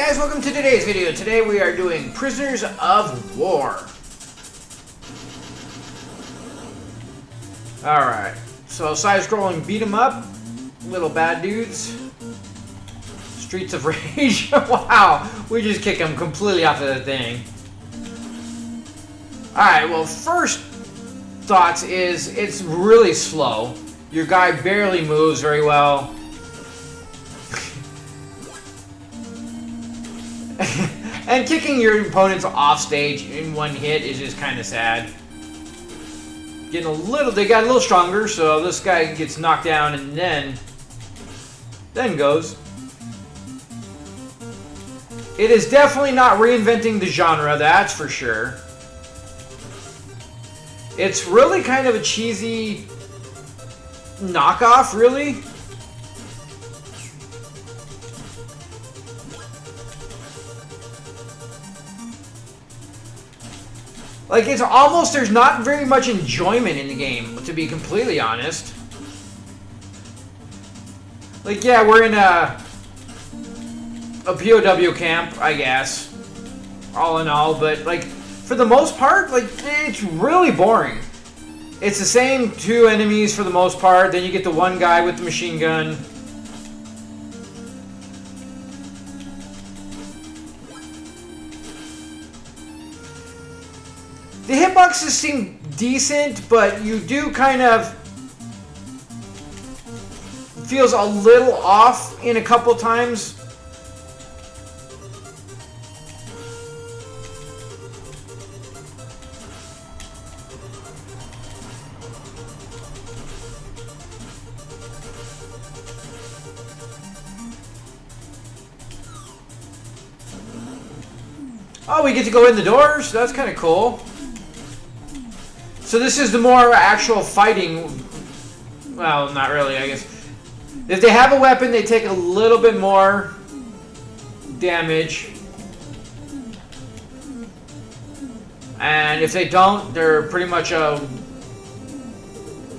guys, welcome to today's video. Today we are doing Prisoners of War. Alright, so side-scrolling beat 'em up, little bad dudes. Streets of Rage. Wow, we just kick them completely off of the thing. Alright, well, first thoughts is it's really slow. Your guy barely moves very well. And kicking your opponents off stage in one hit is just kind of sad. They got a little stronger, so this guy gets knocked down and then goes. It is definitely not reinventing the genre, that's for sure. It's really kind of a cheesy knockoff, really. Like, it's almost, there's not very much enjoyment in the game, to be completely honest. Like, yeah, we're in a POW camp, I guess, all in all, but, like, for the most part, like, it's really boring. It's the same two enemies for the most part, then you get the one guy with the machine gun. The hitboxes seem decent, but you do kind of feels a little off in a couple times. Oh, we get to go in the doors? That's kind of cool. So this is the more actual fighting. Well, not really, I guess. If they have a weapon, they take a little bit more damage. And if they don't, they're pretty much a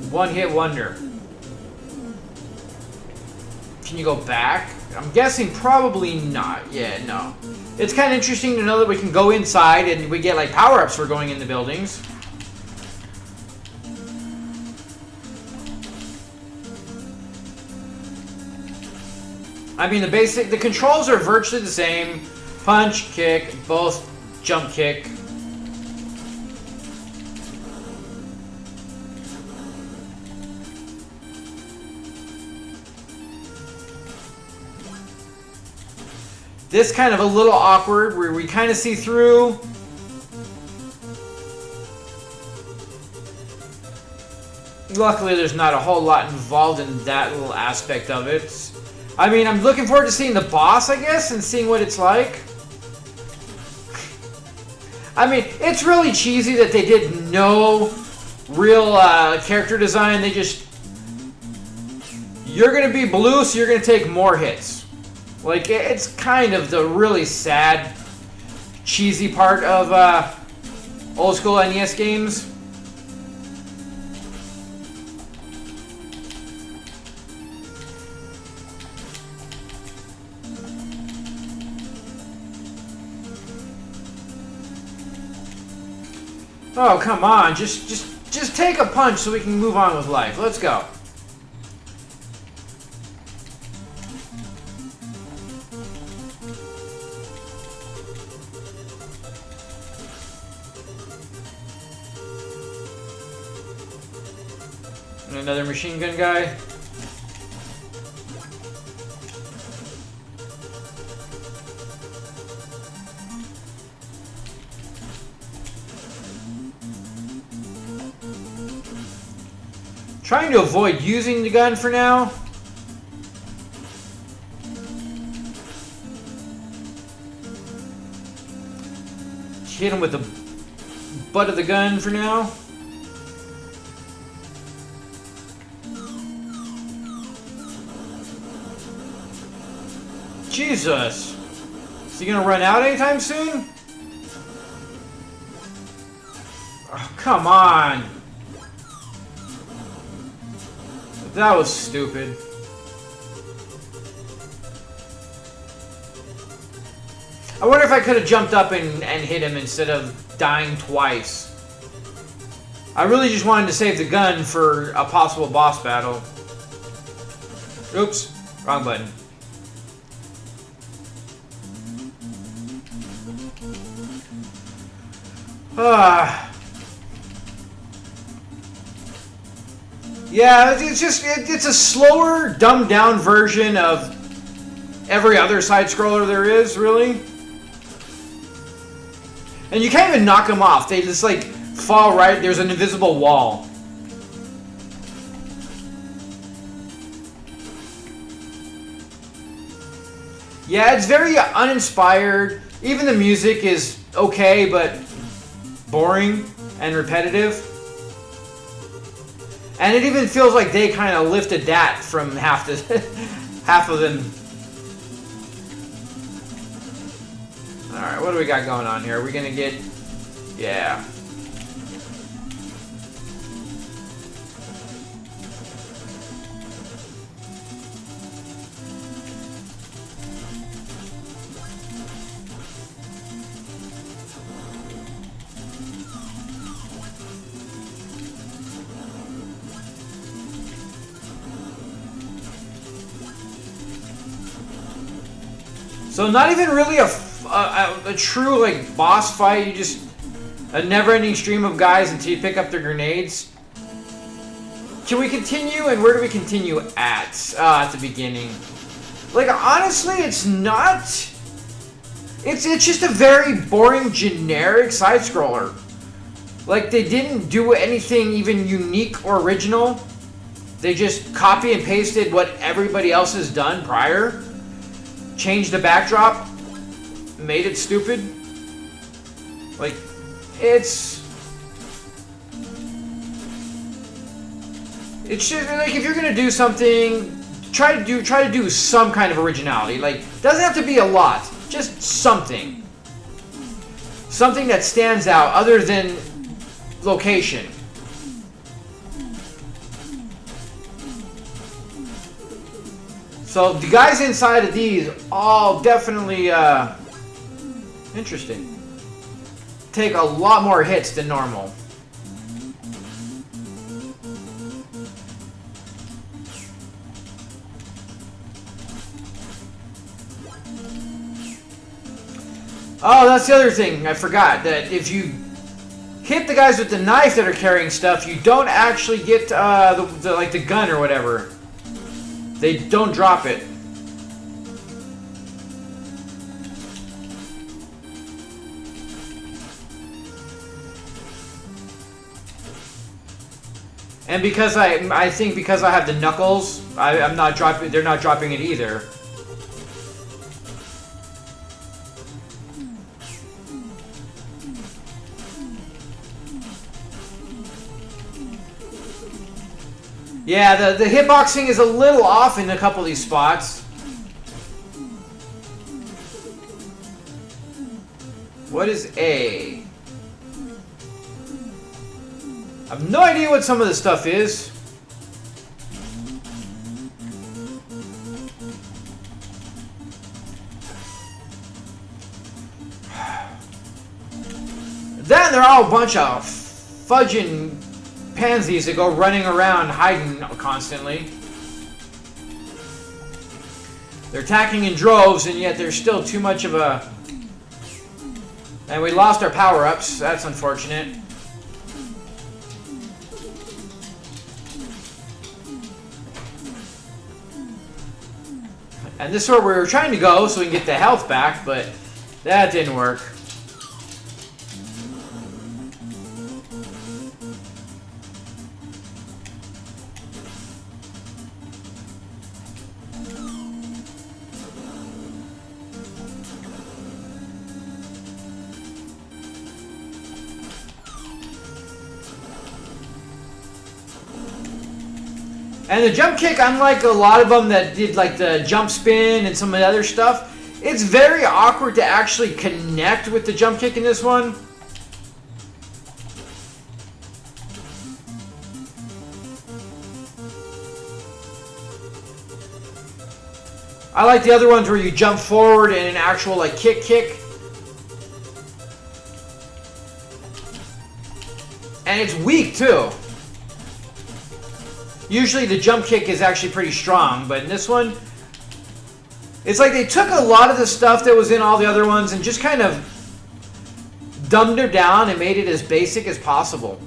one-hit wonder. Can you go back? I'm guessing probably not. Yeah, no. It's kind of interesting to know that we can go inside and we get like power-ups for going in the buildings. I mean, the controls are virtually the same. Punch, kick, both jump kick. This kind of a little awkward, where we kind of see through. Luckily, there's not a whole lot involved in that little aspect of it. I mean, I'm looking forward to seeing the boss, I guess, and seeing what it's like. I mean, it's really cheesy that they did no real character design. They just... You're going to be blue, so you're going to take more hits. Like, it's kind of the really sad, cheesy part of old school NES games. Oh, come on. Just take a punch so we can move on with life. Let's go. And another machine gun guy. Trying to avoid using the gun for now. Hit him with the butt of the gun for now. Jesus. Is he gonna run out anytime soon? Oh, come on. That was stupid. I wonder if I could have jumped up and hit him instead of dying twice. I really just wanted to save the gun for a possible boss battle. Oops, wrong button. Yeah, it's a slower, dumbed down version of every other side scroller there is, really. And you can't even knock them off. They just like fall right. There's an invisible wall. Yeah, it's very uninspired. Even the music is okay, but boring and repetitive. And it even feels like they kind of lifted that from half of them. Alright, what do we got going on here? Are we gonna get... Yeah. So not even really a true like boss fight. You just a never-ending stream of guys until you pick up their grenades. Can we continue? And where do we continue at the beginning? Like honestly, it's not. It's just a very boring, generic side scroller. Like they didn't do anything even unique or original. They just copy and pasted what everybody else has done prior. Changed the backdrop, made it stupid. Like, it's just like if you're gonna do something, try to do some kind of originality. Like, doesn't have to be a lot, just something that stands out other than location. So the guys inside of these all definitely interesting. Take a lot more hits than normal. Oh, that's the other thing. I forgot that if you hit the guys with the knife that are carrying stuff, you don't actually get the gun or whatever. They don't drop it. And because I think because I have the knuckles, I'm not dropping. They're not dropping it either. Yeah, the hitboxing is a little off in a couple of these spots. What is A? I have no idea what some of this stuff is. Then they're all a bunch of fudging pansies that go running around hiding constantly. They're attacking in droves, and yet there's still too much of a... And we lost our power-ups. That's unfortunate. And this is where we were trying to go so we can get the health back, but that didn't work. And the jump kick, unlike a lot of them that did like the jump spin and some of the other stuff, it's very awkward to actually connect with the jump kick in this one. I like the other ones where you jump forward and an actual like kick. And it's weak too. Usually the jump kick is actually pretty strong, but in this one, it's like they took a lot of the stuff that was in all the other ones and just kind of dumbed it down and made it as basic as possible.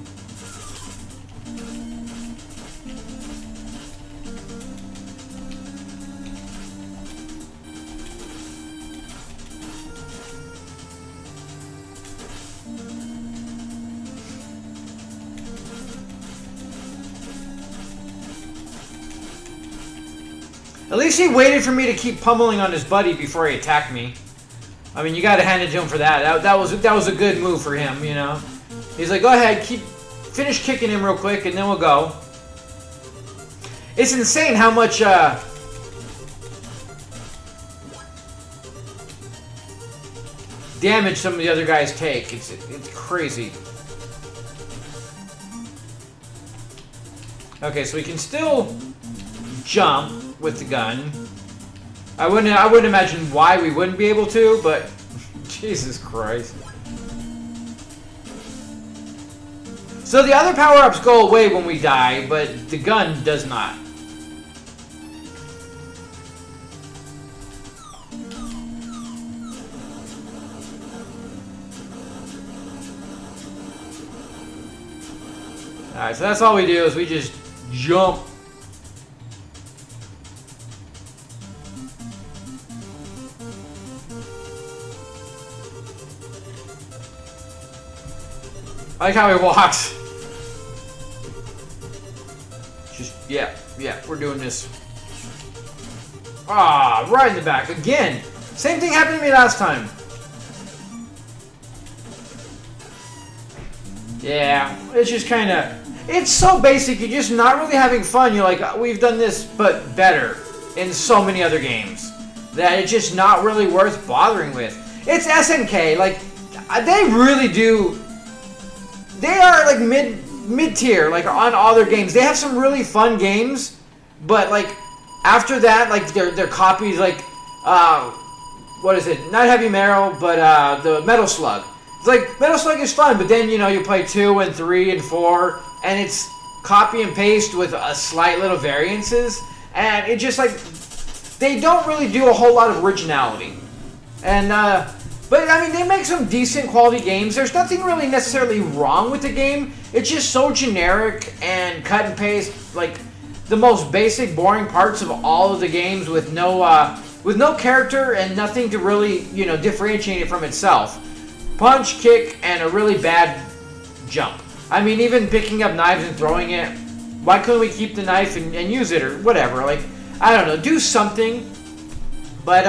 At least he waited for me to keep pummeling on his buddy before he attacked me. I mean, you got to hand it to him for that. That was a good move for him, you know. He's like, go ahead, finish kicking him real quick, and then we'll go. It's insane how much damage some of the other guys take. It's crazy. Okay, so we can still jump with the gun. I wouldn't imagine why we wouldn't be able to, but Jesus Christ. So the other power-ups go away when we die, but the gun does not. Alright, so that's all we do is we just jump. I like how he walks. Just, yeah, we're doing this. Ah, right in the back. Again. Same thing happened to me last time. Yeah, it's just kind of... It's so basic, you're just not really having fun. You're like, we've done this, but better in so many other games. That it's just not really worth bothering with. It's SNK, like, they really do... They are like mid-tier, like on all their games. They have some really fun games, but like after that, like their copies, like what is it? Not Heavy Metal, but the Metal Slug. It's like Metal Slug is fun, but then you know you play 2 and 3 and 4, and it's copy and paste with a slight little variances, and it just like they don't really do a whole lot of originality, and. But, I mean, they make some decent quality games. There's nothing really necessarily wrong with the game. It's just so generic and cut and paste, like, the most basic, boring parts of all of the games with no character and nothing to really, you know, differentiate it from itself. Punch, kick, and a really bad jump. I mean, even picking up knives and throwing it, why couldn't we keep the knife and use it or whatever? Like, I don't know, do something. But,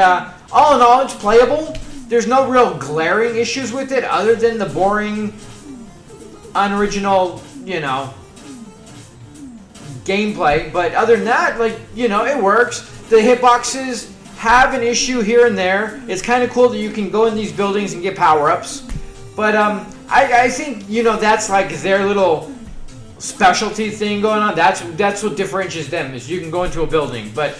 all in all, it's playable. There's no real glaring issues with it other than the boring, unoriginal, you know, gameplay. But other than that, like, you know, it works. The hitboxes have an issue here and there. It's kind of cool that you can go in these buildings and get power-ups. But I think, you know, that's like their little specialty thing going on. That's what differentiates them, is you can go into a building. But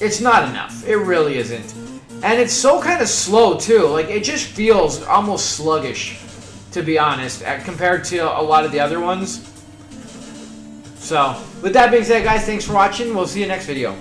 it's not enough. It really isn't. And it's so kind of slow, too. Like, it just feels almost sluggish, to be honest, compared to a lot of the other ones. So, with that being said, guys, thanks for watching. We'll see you next video.